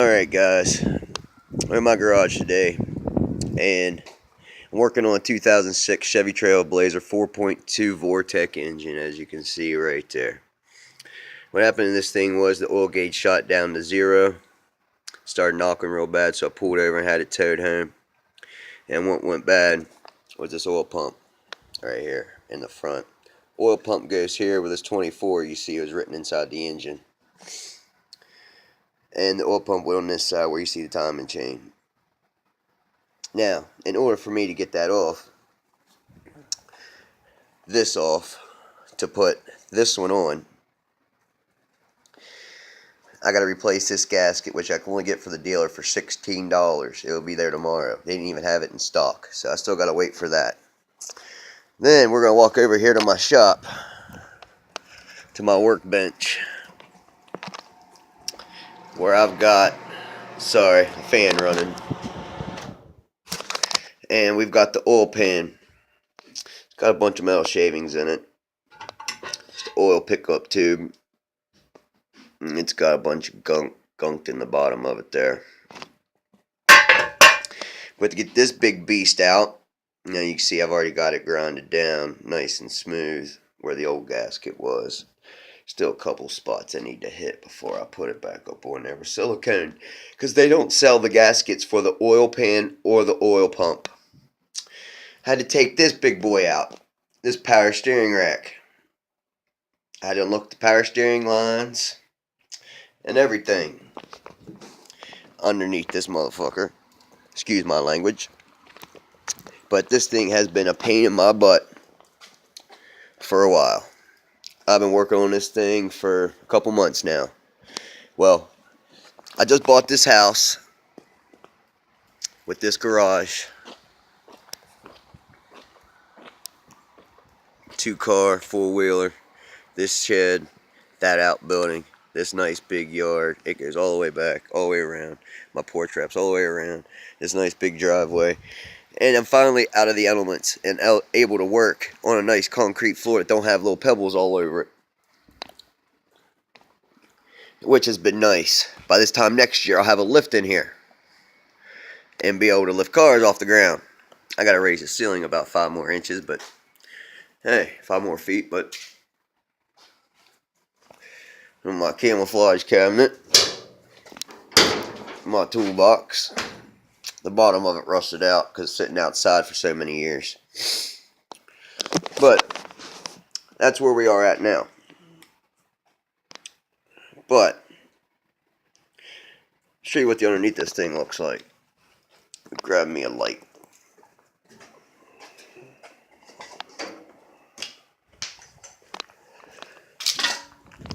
Alright guys, I'm in my garage today and I'm working on a 2006 Chevy Trailblazer 4.2 Vortec engine, as you can see right there. What happened in this thing was the oil gauge shot down to 0, started knocking real bad, so I pulled over and had it towed home. And what went bad was this oil pump right here in the front. Oil pump goes here with this 24 you see was written inside the engine. And the oil pump went on this side where you see the timing chain. Now, in order for me to get that off, to put this one on, I got to replace this gasket, which I can only get for the dealer for $16. It will be there tomorrow. They didn't even have it in stock, so I still got to wait for that. Then we're going to walk over here to my shop, to my workbench, where I've got, a fan running, and we've got the oil pan. It's got a bunch of metal shavings in it. It's the oil pickup tube. It's got a bunch of gunked in the bottom of it there. But to get this big beast out, now you can see I've already got it grinded down nice and smooth where the old gasket was. Still a couple spots I need to hit before I put it back up on there with silicone, because they don't sell the gaskets for the oil pan or the oil pump. Had to take this big boy out, this power steering rack. I had to unlock the power steering lines and everything underneath this motherfucker. Excuse my language. But this thing has been a pain in my butt for a while. I've been working on this thing for a couple months now. Well, I just bought this house with this garage. 2-car, 4-wheeler. This shed, that outbuilding. This nice big yard. It goes all the way back, all the way around. My porch wraps all the way around. This nice big driveway. And I'm finally out of the elements and able to work on a nice concrete floor that don't have little pebbles all over it. Which has been nice. By this time next year, I'll have a lift in here and be able to lift cars off the ground. I got to raise the ceiling about 5 more inches, but hey, 5 more feet, but my camouflage cabinet, my toolbox, the bottom of it rusted out because it's sitting outside for so many years. But that's where we are at now. But show you what the underneath this thing looks like. Grab me a light.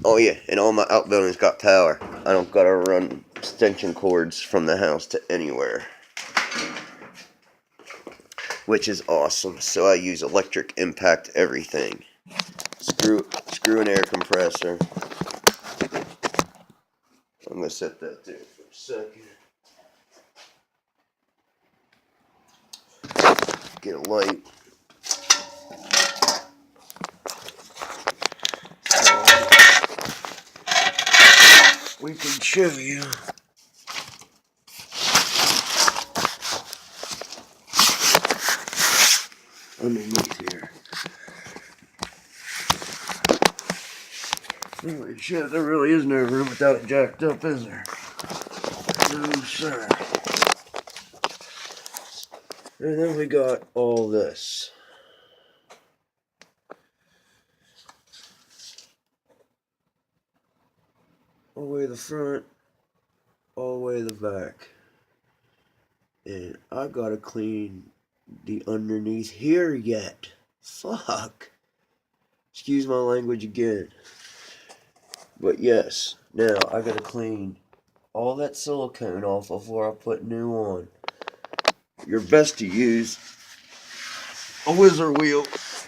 Oh yeah, and all my outbuildings got power. I don't gotta run extension cords from the house to anywhere, which is awesome. So I use electric impact everything. Screw an air compressor. I'm gonna set that there for a second. Get a light. We can show you. Underneath here. Holy shit, there really is no room without it jacked up, is there? No, sir. And then we got all this. All the way to the front, all the way to the back. And I gotta clean the underneath here yet. Fuck. Excuse my language again. But yes, now I gotta clean all that silicone off before I put new on. You're best to use a whizzer wheel. Get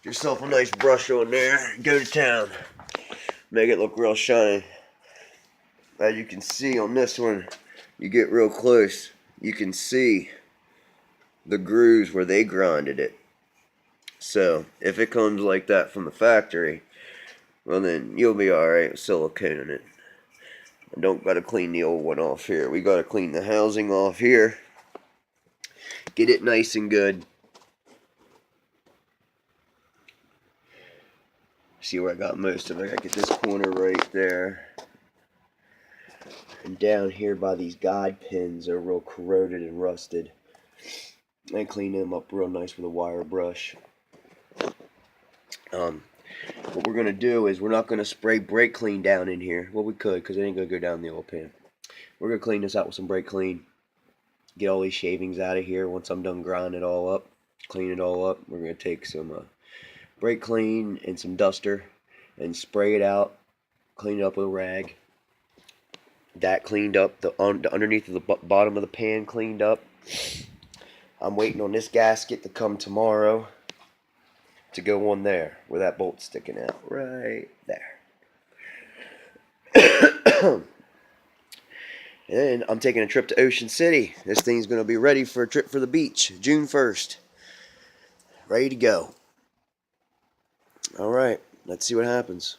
yourself a nice brush on there and go to town. Make it look real shiny. As you can see on this one, you get real close, you can see the grooves where they grinded it. So if it comes like that from the factory, well then you'll be alright with siliconing it. I don't got to clean the old one off here. We got to clean the housing off here. Get it nice and good. See where I got most of it. I got to get this corner right there. And down here by these guide pins are real corroded and rusted. And clean them up real nice with a wire brush. What we're going to do is we're not going to spray brake clean down in here. Well, we could, because it ain't going to go down the oil pan. We're going to clean this out with some brake clean. Get all these shavings out of here. Once I'm done grinding it all up, clean it all up, we're going to take some brake clean and some duster and spray it out, clean it up with a rag. That cleaned up, the underneath of the bottom of the pan cleaned up. I'm waiting on this gasket to come tomorrow to go on there where that bolt's sticking out right there. And I'm taking a trip to Ocean City. This thing's going to be ready for a trip for the beach June 1st. Ready to go. Alright, let's see what happens.